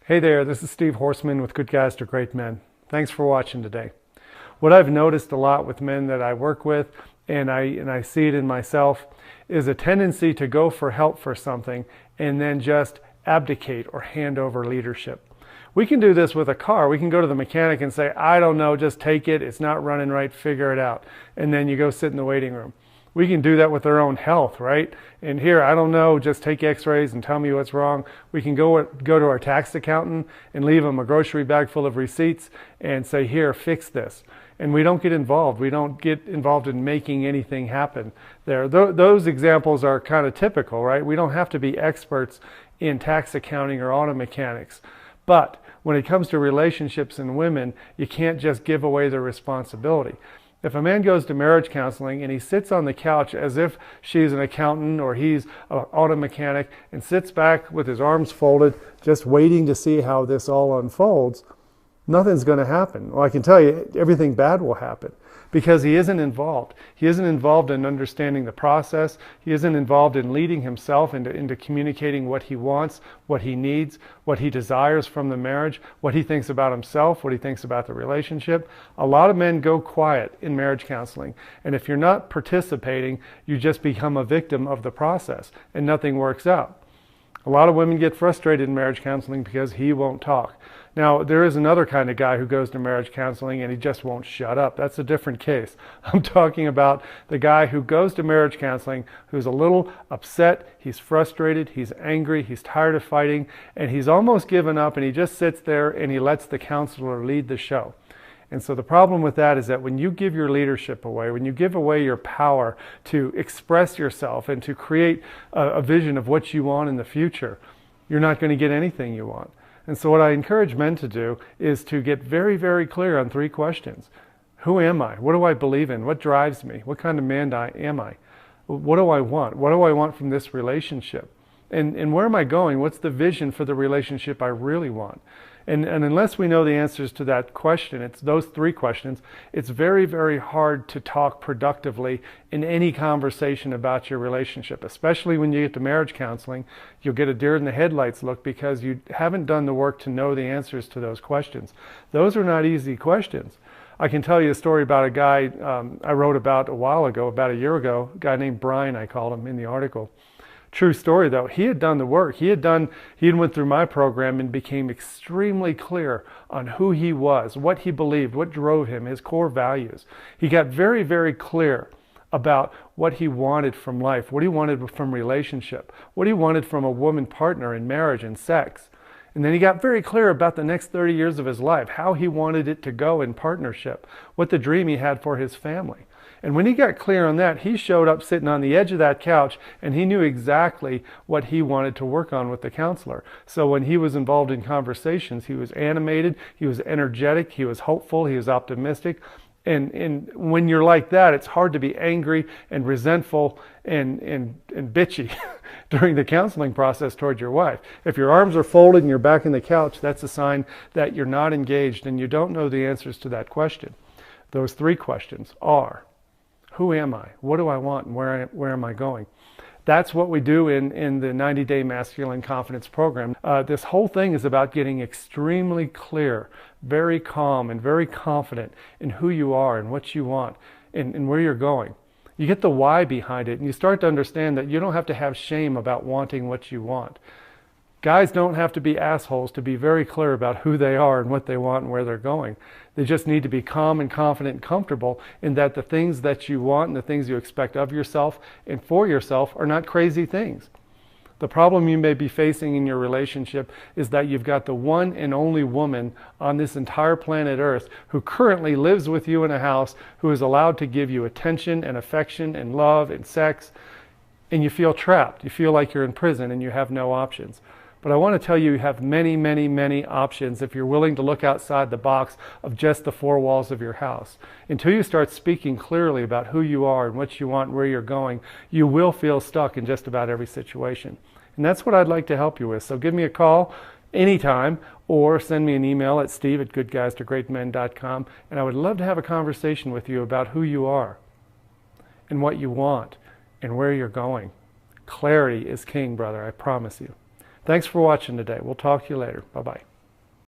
Hey there, this is Steve Horseman with Good Guys to Great Men. Thanks for watching today. What I've noticed a lot with men that I work with, and I see it in myself, is a tendency to go for help for something and then just abdicate or hand over leadership. We can do this with a car. We can go to the mechanic and say, I don't know, just take it. It's not running right, figure it out. And then you go sit in the waiting room. We can do that with our own health, right? And here, I don't know, just take x-rays and tell me what's wrong. We can go to our tax accountant and leave them a grocery bag full of receipts and say, here, fix this. And we don't get involved. We don't get involved in making anything happen there. Those examples are kind of typical, right? We don't have to be experts in tax accounting or auto mechanics. But when it comes to relationships and women, you can't just give away the responsibility. If a man goes to marriage counseling and he sits on the couch as if she's an accountant or he's an auto mechanic and sits back with his arms folded, just waiting to see how this all unfolds, nothing's going to happen. Well, I can tell you, everything bad will happen because he isn't involved. He isn't involved in understanding the process. He isn't involved in leading himself into communicating what he wants, what he needs, what he desires from the marriage, what he thinks about himself, what he thinks about the relationship. A lot of men go quiet in marriage counseling. And if you're not participating, you just become a victim of the process and nothing works out. A lot of women get frustrated in marriage counseling because he won't talk. Now, there is another kind of guy who goes to marriage counseling and he just won't shut up. That's a different case. I'm talking about the guy who goes to marriage counseling who's a little upset, he's frustrated, he's angry, he's tired of fighting, and he's almost given up, and he just sits there and he lets the counselor lead the show. And so the problem with that is that when you give your leadership away, when you give away your power to express yourself and to create a vision of what you want in the future, you're not going to get anything you want. And so what I encourage men to do is to get very, very clear on 3 questions. Who am I? What do I believe in? What drives me? What kind of man am I? What do I want? What do I want from this relationship? And where am I going? What's the vision for the relationship I really want? And unless we know the answers to that question, it's those 3 questions, it's very, very hard to talk productively in any conversation about your relationship, especially when you get to marriage counseling. You'll get a deer in the headlights look because you haven't done the work to know the answers to those questions. Those are not easy questions. I can tell you a story about a guy I wrote about a while ago, about a year ago, a guy named Brian, I called him in the article. True story though, he had done the work. He went through my program and became extremely clear on who he was, what he believed, what drove him, his core values. He got very, very clear about what he wanted from life, what he wanted from relationship, what he wanted from a woman partner in marriage and sex. And then he got very clear about the next 30 years of his life, how he wanted it to go in partnership, what the dream he had for his family. And when he got clear on that, he showed up sitting on the edge of that couch and he knew exactly what he wanted to work on with the counselor. So when he was involved in conversations, he was animated, he was energetic, he was hopeful, he was optimistic. And when you're like that, it's hard to be angry and resentful and bitchy during the counseling process toward your wife. If your arms are folded and you're back in the couch, that's a sign that you're not engaged and you don't know the answers to that question. Those 3 questions are: who am I? What do I want? And where am I going? That's what we do in the 90-Day Masculine Confidence Program. This whole thing is about getting extremely clear, very calm, and very confident in who you are and what you want and where you're going. You get the why behind it, and you start to understand that you don't have to have shame about wanting what you want. Guys don't have to be assholes to be very clear about who they are and what they want and where they're going. They just need to be calm and confident and comfortable in that the things that you want and the things you expect of yourself and for yourself are not crazy things. The problem you may be facing in your relationship is that you've got the one and only woman on this entire planet Earth who currently lives with you in a house, who is allowed to give you attention and affection and love and sex, and you feel trapped. You feel like you're in prison and you have no options. But I want to tell you, you have many, many, many options if you're willing to look outside the box of just the 4 walls of your house. Until you start speaking clearly about who you are and what you want and where you're going, you will feel stuck in just about every situation. And that's what I'd like to help you with. So give me a call anytime or send me an email at steve@goodguystogreatmen.com, and I would love to have a conversation with you about who you are and what you want and where you're going. Clarity is king, brother, I promise you. Thanks for watching today. We'll talk to you later. Bye-bye.